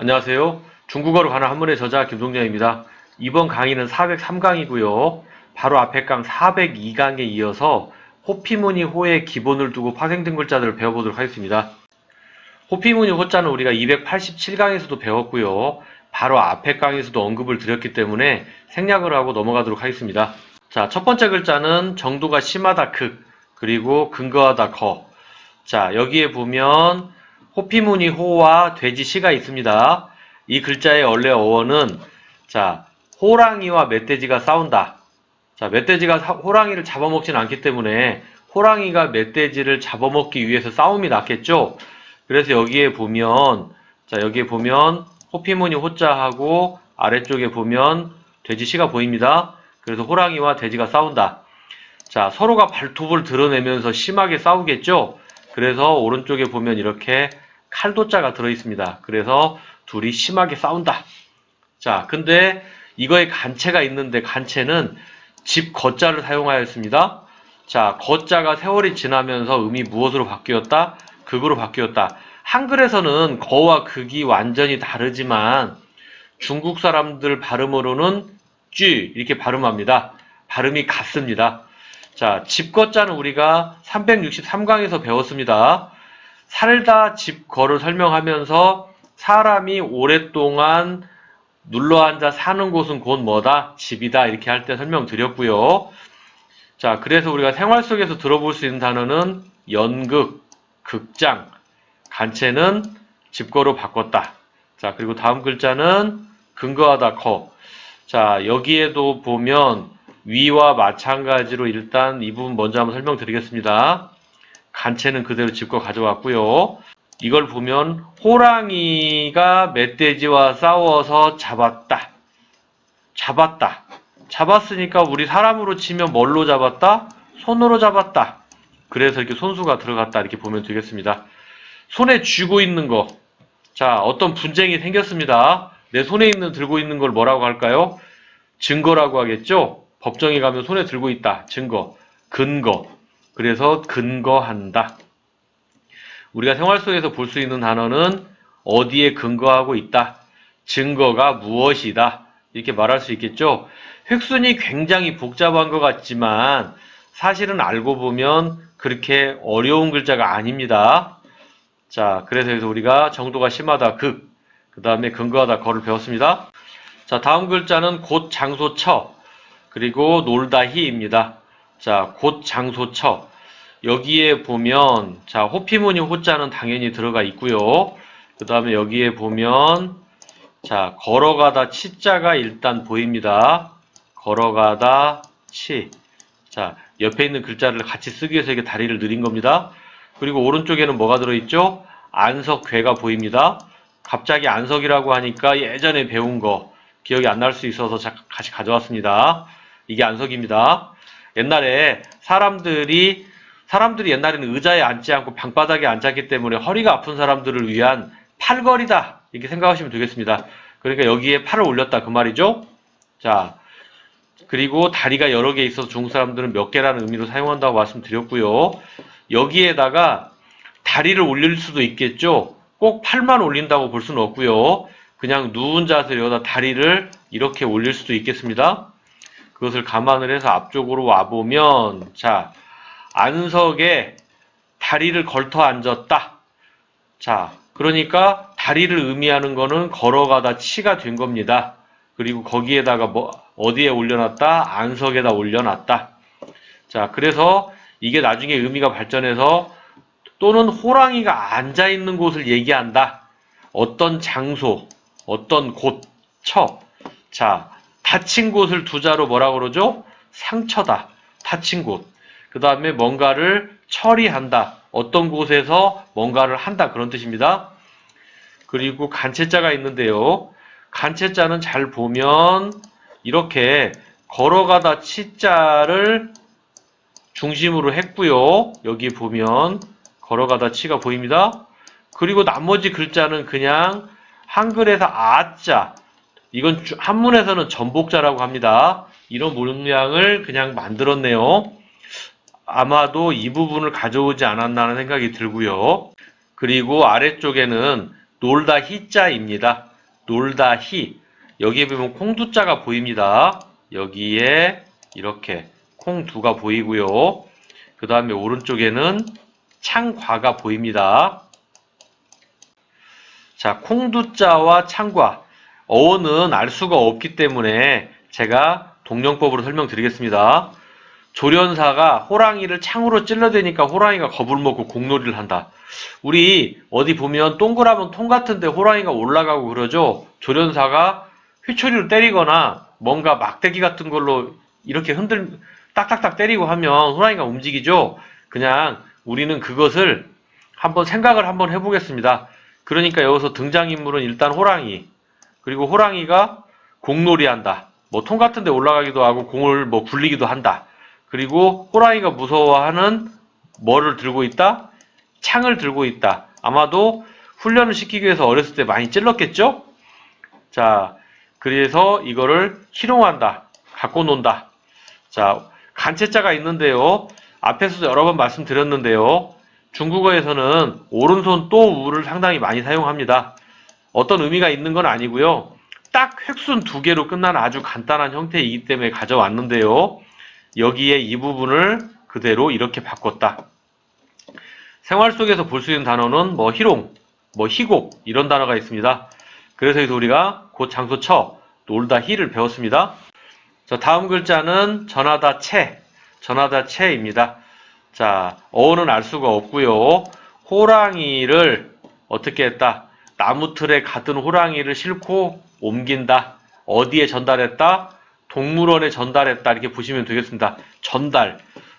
안녕하세요. 중국어로 가는 한문의 저자 김동장입니다. 이번 강의는 403강이고요. 바로 앞에 강 402강에 이어서 호피무늬 호의 기본을 두고 파생된 글자들을 배워보도록 하겠습니다. 호피무늬 호자는 우리가 287강에서도 배웠고요. 바로 앞에 강에서도 언급을 드렸기 때문에 생략을 하고 넘어가도록 하겠습니다. 자, 첫 번째 글자는 정도가 심하다 극, 그리고 근거하다 거. 자, 여기에 보면 호피무늬 호와 돼지 시가 있습니다. 이 글자의 원래 어원은 자, 호랑이와 멧돼지가 싸운다. 자, 멧돼지가 호랑이를 잡아먹진 않기 때문에 호랑이가 멧돼지를 잡아먹기 위해서 싸움이 났겠죠. 그래서 여기에 보면 호피무늬 호자하고 아래쪽에 보면 돼지 시가 보입니다. 그래서 호랑이와 돼지가 싸운다. 자, 서로가 발톱을 드러내면서 심하게 싸우겠죠. 그래서 오른쪽에 보면 이렇게 칼도자가 들어있습니다. 그래서 둘이 심하게 싸운다. 자, 근데 이거에 간체가 있는데 간체는 집 거자를 사용하였습니다. 자, 거자가 세월이 지나면서 음이 무엇으로 바뀌었다? 극으로 바뀌었다. 한글에서는 거와 극이 완전히 다르지만 중국 사람들 발음으로는 쥐 이렇게 발음합니다. 발음이 같습니다. 자, 집거자는 우리가 363강에서 배웠습니다. 살다 집거를 설명하면서 사람이 오랫동안 눌러앉아 사는 곳은 곧 뭐다? 집이다. 이렇게 할 때 설명드렸고요. 자, 그래서 우리가 생활 속에서 들어볼 수 있는 단어는 연극, 극장, 간체는 집거로 바꿨다. 자, 그리고 다음 글자는 근거하다 커. 자, 여기에도 보면 위와 마찬가지로 일단 이 부분 먼저 한번 설명드리겠습니다. 간체는 그대로 짚고 가져왔고요. 이걸 보면 호랑이가 멧돼지와 싸워서 잡았다. 잡았으니까 우리 사람으로 치면 뭘로 잡았다? 손으로 잡았다. 그래서 이렇게 손수가 들어갔다 이렇게 보면 되겠습니다. 손에 쥐고 있는 거. 자, 어떤 분쟁이 생겼습니다. 내 손에 들고 있는 걸 뭐라고 할까요? 증거라고 하겠죠? 법정에 가면 손에 들고 있다. 증거. 근거. 그래서 근거한다. 우리가 생활 속에서 볼 수 있는 단어는 어디에 근거하고 있다. 증거가 무엇이다. 이렇게 말할 수 있겠죠? 획순이 굉장히 복잡한 것 같지만 사실은 알고 보면 그렇게 어려운 글자가 아닙니다. 자, 그래서 우리가 정도가 심하다 극, 그 다음에 근거하다 거를 배웠습니다. 자, 다음 글자는 곳, 장소, 처, 그리고 놀다, 희입니다. 자, 곳, 장소, 처. 여기에 보면, 자, 호피무늬 호자는 당연히 들어가 있고요. 그 다음에 여기에 보면, 자, 걸어가다, 치자가 일단 보입니다. 걸어가다, 치. 자, 옆에 있는 글자를 같이 쓰기 위해서 이렇게 다리를 늘린 겁니다. 그리고 오른쪽에는 뭐가 들어있죠? 안석, 괴가 보입니다. 갑자기 안석이라고 하니까 예전에 배운 거 기억이 안 날 수 있어서 같이 가져왔습니다. 이게 안석입니다. 옛날에 사람들이 옛날에는 의자에 앉지 않고 방바닥에 앉았기 때문에 허리가 아픈 사람들을 위한 팔걸이다 이렇게 생각하시면 되겠습니다. 그러니까 여기에 팔을 올렸다 그 말이죠. 자, 그리고 다리가 여러 개 있어서 중국 사람들은 몇 개라는 의미로 사용한다고 말씀드렸고요. 여기에다가 다리를 올릴 수도 있겠죠. 꼭 팔만 올린다고 볼 수는 없고요. 그냥 누운 자세로 여기다 다리를 이렇게 올릴 수도 있겠습니다. 그것을 감안을 해서 앞쪽으로 와보면 자, 안석에 다리를 걸터 앉았다. 자, 그러니까 다리를 의미하는 거는 걸어가다 치가 된 겁니다. 그리고 거기에다가 어디에 올려놨다? 안석에다 올려놨다. 자, 그래서 이게 나중에 의미가 발전해서 또는 호랑이가 앉아있는 곳을 얘기한다. 어떤 장소, 어떤 곳, 처. 자, 다친 곳을 두 자로 뭐라고 그러죠? 상처다. 다친 곳. 그 다음에 뭔가를 처리한다. 어떤 곳에서 뭔가를 한다. 그런 뜻입니다. 그리고 간체자가 있는데요. 간체자는 잘 보면 이렇게 걸어가다 치자를 중심으로 했고요. 여기 보면 걸어가다 치가 보입니다. 그리고 나머지 글자는 그냥 한글에서 아자, 이건 한문에서는 전복자라고 합니다. 이런 모양을 그냥 만들었네요. 아마도 이 부분을 가져오지 않았나 하는 생각이 들고요. 그리고 아래쪽에는 놀다 희자입니다. 놀다 히. 여기에 보면 콩두자가 보입니다. 여기에 이렇게 콩두가 보이고요. 그 다음에 오른쪽에는 창과가 보입니다. 자, 콩두자와 창과. 어원은 알 수가 없기 때문에 제가 동령법으로 설명드리겠습니다. 조련사가 호랑이를 창으로 찔러대니까 호랑이가 겁을 먹고 공놀이를 한다. 우리 어디 보면 동그라면 통 같은데 호랑이가 올라가고 그러죠. 조련사가 휘초리로 때리거나 뭔가 막대기 같은 걸로 이렇게 딱딱딱 때리고 하면 호랑이가 움직이죠. 그냥 우리는 그것을 한번 생각을 한번 해보겠습니다. 그러니까 여기서 등장인물은 일단 호랑이, 그리고 호랑이가 공놀이 한다. 뭐 통 같은 데 올라가기도 하고 공을 뭐 굴리기도 한다. 그리고 호랑이가 무서워하는 뭐를 들고 있다? 창을 들고 있다. 아마도 훈련을 시키기 위해서 어렸을 때 많이 찔렀겠죠? 자, 그래서 이거를 희롱한다. 갖고 논다. 자, 간체자가 있는데요. 앞에서도 여러 번 말씀드렸는데요. 중국어에서는 오른손 또 우를 상당히 많이 사용합니다. 어떤 의미가 있는 건 아니고요. 딱 획순 두 개로 끝나는 아주 간단한 형태이기 때문에 가져왔는데요. 여기에 이 부분을 그대로 이렇게 바꿨다. 생활 속에서 볼 수 있는 단어는 뭐 희롱, 뭐 희곡 이런 단어가 있습니다. 그래서 여기서 우리가 곧 장소 처, 놀다 희를 배웠습니다. 자, 다음 글자는 전하다 채입니다. 자, 어원은 알 수가 없고요. 호랑이를 어떻게 했다? 나무 틀에 가든 호랑이를 싣고 옮긴다. 어디에 전달했다? 동물원에 전달했다. 이렇게 보시면 되겠습니다.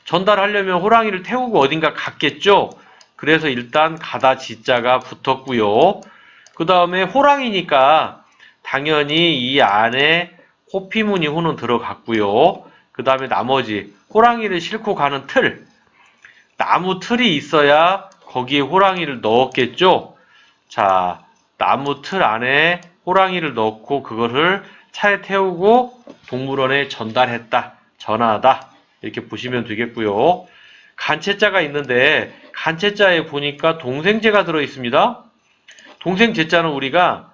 전달하려면 호랑이를 태우고 어딘가 갔겠죠? 그래서 일단 가다 지자가 붙었고요. 그 다음에 호랑이니까 당연히 이 안에 호피무늬 호는 들어갔고요. 그 다음에 나머지 호랑이를 싣고 가는 틀, 나무 틀이 있어야 거기에 호랑이를 넣었겠죠. 자, 나무 틀 안에 호랑이를 넣고 그거를 차에 태우고 동물원에 전달했다, 전하다 이렇게 보시면 되겠고요. 간체자가 있는데 간체자에 보니까 동생제가 들어 있습니다. 동생제자는 우리가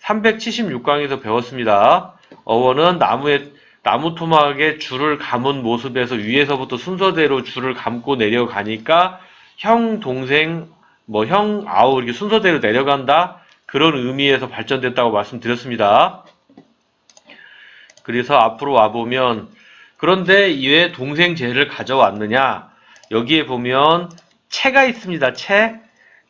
376강에서 배웠습니다. 어원은 나무 토막에 줄을 감은 모습에서 위에서부터 순서대로 줄을 감고 내려가니까 형, 동생, 뭐 형, 아우 이렇게 순서대로 내려간다. 그런 의미에서 발전됐다고 말씀드렸습니다. 그래서 앞으로 와보면 그런데 왜 동생제를 가져왔느냐? 여기에 보면 채가 있습니다. 채.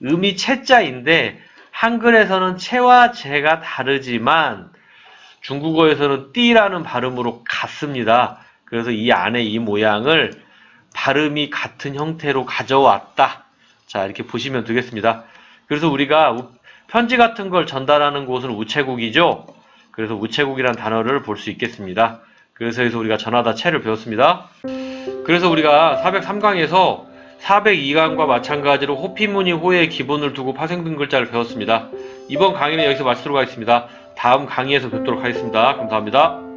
음이 채자인데 한글에서는 채와 제가 다르지만 중국어에서는 띠라는 발음으로 같습니다. 그래서 이 안에 이 모양을 발음이 같은 형태로 가져왔다. 자, 이렇게 보시면 되겠습니다. 그래서 우리가 편지 같은 걸 전달하는 곳은 우체국이죠. 그래서 우체국이라는 단어를 볼 수 있겠습니다. 그래서 여기서 우리가 전하다 채를 배웠습니다. 그래서 우리가 403강에서 402강과 마찬가지로 호피무늬 호의 기본을 두고 파생된 글자를 배웠습니다. 이번 강의는 여기서 마치도록 하겠습니다. 다음 강의에서 뵙도록 하겠습니다. 감사합니다.